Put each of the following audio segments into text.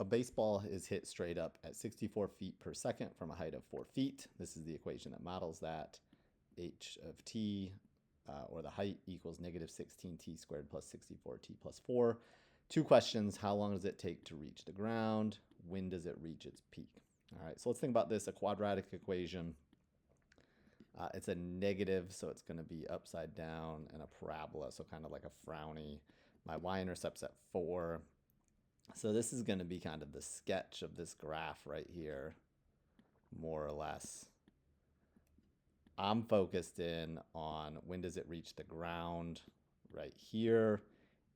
baseball is hit straight up at 64 feet per second from a height of 4 feet. This is the equation that models that. H of t, or the height, equals negative 16t squared plus 64t plus 4. Two questions: how long does it take to reach the ground? When does it reach its peak? All right, so let's think about this. A quadratic equation. It's a negative, so it's going to be upside down, and a parabola, so kind of like a frowny. My y-intercept's at 4. So this is going to be kind of the sketch of this graph right here, more or less. I'm focused in on when does it reach the ground right here,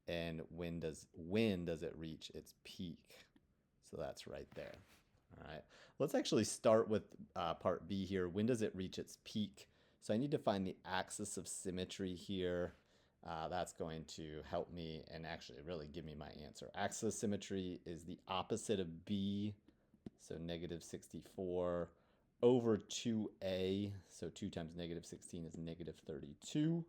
and when does it reach its peak. So that's right there. All right, let's actually start with part B here. When does it reach its peak? So I need to find the axis of symmetry here. That's going to help me and actually really give me my answer. Axis of symmetry is the opposite of B, so negative 64 over 2a, so 2 times negative 16 is negative 32,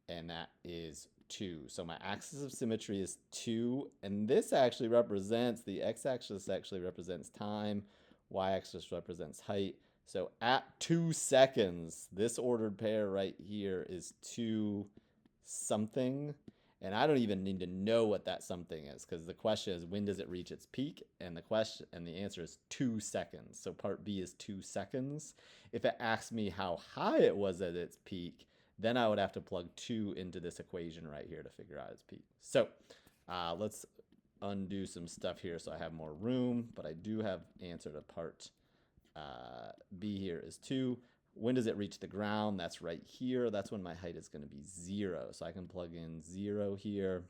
and that is 2. So my axis of symmetry is 2, and this actually represents, the x-axis actually represents time, y-axis represents height. So at 2 seconds, this ordered pair right here is 2 something, and I don't even need to know what that something is, because the question is when does it reach its peak, and the answer is 2 seconds. So part B is 2 seconds. If it asks me how high it was at its peak, then I would have to plug 2 into this equation right here to figure out its peak. So let's undo some stuff here so I have more room, but I do have answer to part B here is 2. When does it reach the ground? That's right here. That's when my height is going to be 0. So I can plug in 0 here.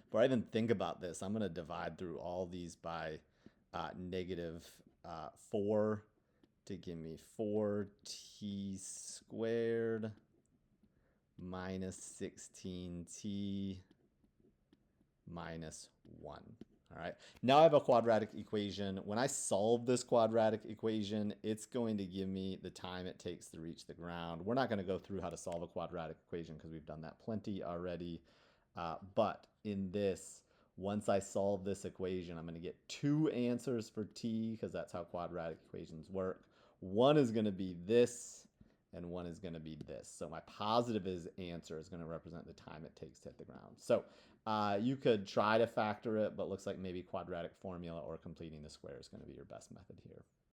Before I even think about this, I'm going to divide through all these by negative 4 to give me 4t squared minus 16t minus 1. All right, now I have a quadratic equation. When I solve this quadratic equation, it's going to give me the time it takes to reach the ground. We're not going to go through how to solve a quadratic equation because we've done that plenty already. But in this, once I solve this equation, I'm going to get 2 answers for t, because that's how quadratic equations work. One is going to be this, and one is going to be this. So my positive answer is going to represent the time it takes to hit the ground. So you could try to factor it, but looks like maybe quadratic formula or completing the square is going to be your best method here.